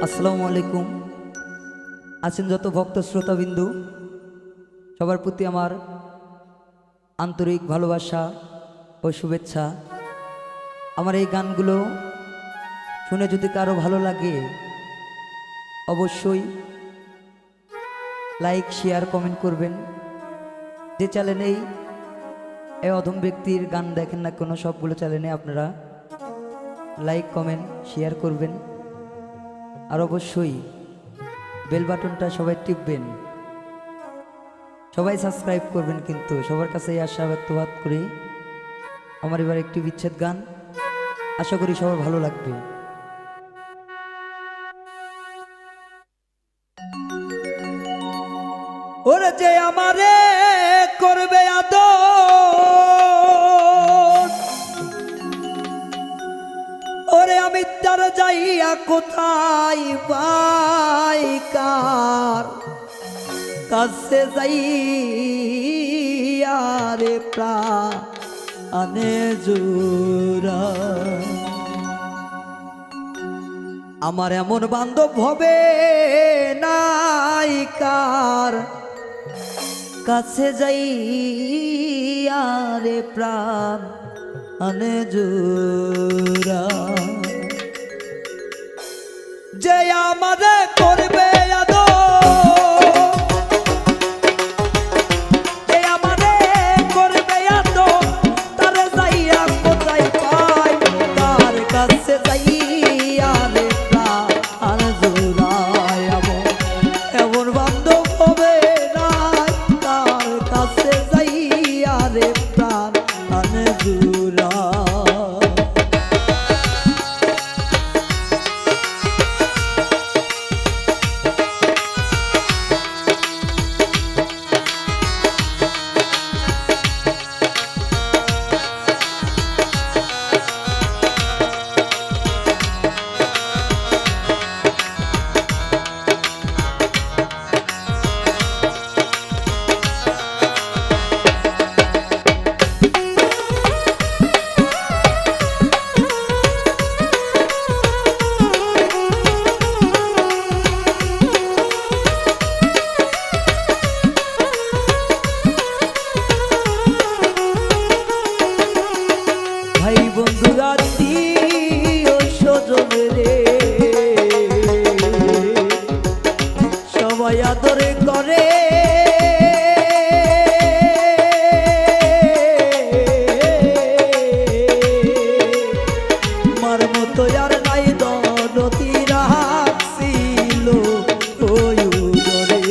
আসসালামু আলাইকুম। আছেন যত ভক্ত শ্রোতাবিন্দু, সবার প্রতি আমার আন্তরিক ভালোবাসা ও শুভেচ্ছা। আমার এই গানগুলো শুনে যদি কারো ভালো লাগে অবশ্যই লাইক, শেয়ার, কমেন্ট করবেন। যে চ্যানেলেই এই অধম ব্যক্তির গান দেখেন না কোনো, সবগুলো চ্যানেলে আপনারা লাইক, কমেন্ট, শেয়ার করবেন। আর অবশ্যই বেল বাটনটা সবাই টিপবেন, সবাই সাবস্ক্রাইব করবেন। কিন্তু সবার কাছে এই আশা ব্যক্তবাদ করি। আমার এবার একটি বিচ্ছেদ গান, আশা করি সবার ভালো লাগবে। ওরে যে আমারে করবে আদর, ওরে আমি তার যাইয়া কোথায় পাই, কার কাছে যাইয়া রে প্রাণে জোড়া। আমার এমন বান্ধব হবে নাই, কার কাছে যাইয়া রে প্রাণ আনে জোড়া। যে আমাদের করবে সবাই আদরে করে, মার মতো আর নাই দরদি রাখছিল ওই উদরে।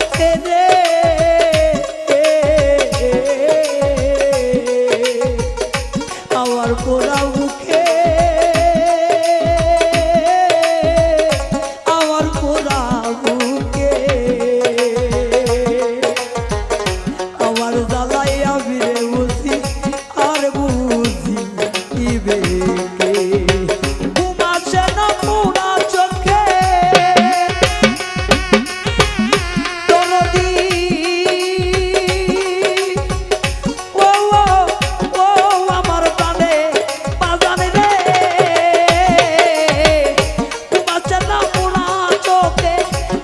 চোখে রে আমার পোড়া বুকে আমার পোড়া বুকে আমার জ্বালাইয়া বিরে বুঝি আর বুঝি ইবে কে ঘুমাছে না পোড়া চোখে দরদি ও ও ও আমার প্রাণে বাজানে রে ঘুমাচ্ছে না পোড়া চোখে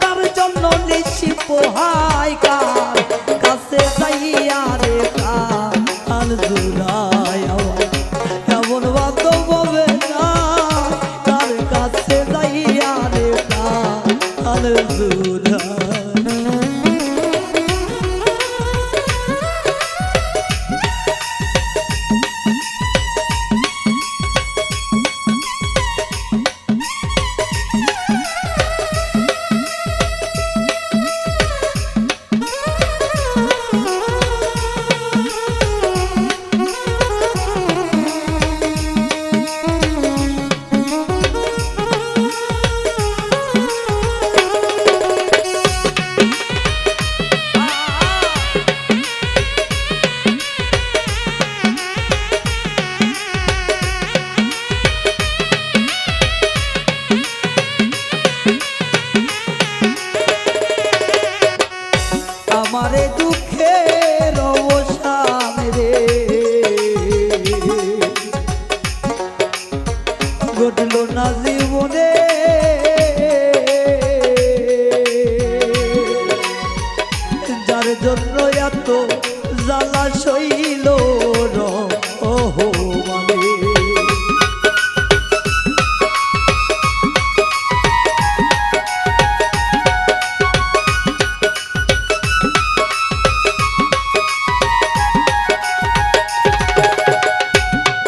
তার জন্য নিশি পোহাই কার কাছে যাইয়া রে কাল জুড়াই আমার এমন বান্ধব হবে না তার কাছে যাইয়া রে কাল জুড়াই আমারে দুঃখের অবসান রে ঘটল না জীবনে যার জন্য এত জ্বালা সইল মানে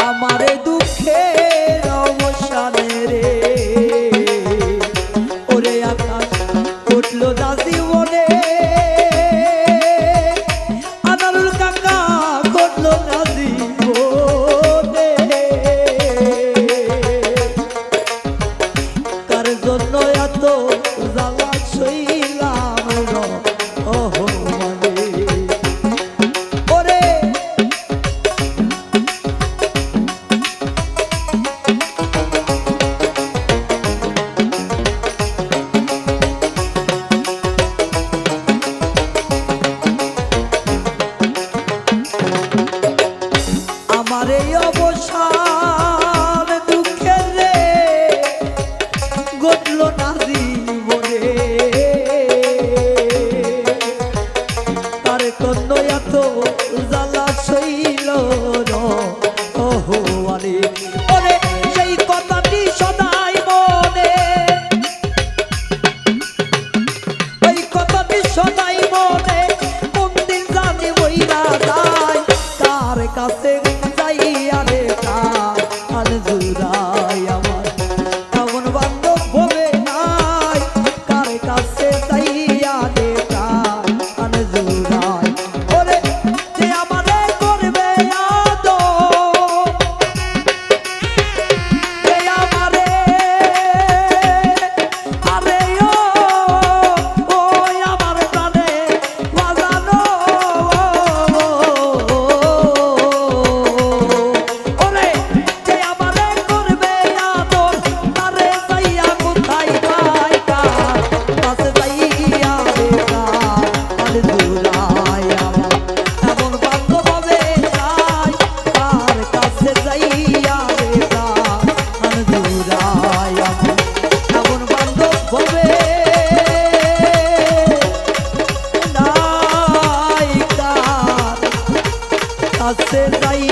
আমারে দুঃখের অবসানে রে ওরে আকাশ উঠল না জীবনে আনারুল কাকা ঘটল না জীবনে কার জন্য এত জ্বালা সইলাম মানে ওরে আমার এই অবসান দুঃখের রে ঘটল না জীবনে তার কন্য এত জ্বালা সইল আরে ওরে সেই কথাটি সদাই মনে ওই কথাটি সদাই মনে কোন দিন জানি বইরা যায় তার কাছে যাইয়া রে কাল জুড়াই আমার এমন বান্ধব হবে নাই কার কাছে যাইয়া রে কাল জুড়াই ওরে যে আমারে করবে আদর যে আমারে আরে ও আমার প্রাণে বাজানো ওরে যে আমারে করবে আদর তারে যাইয়া কোথায় পাই কাছে যাইয়া রে কাল জুড়াই আমার এমন বান্ধব হবে নাই তার কাছে যাইয়া রে কাল জুড়াই আমার এমন বান্ধব হবে নাই কার কাছে যাই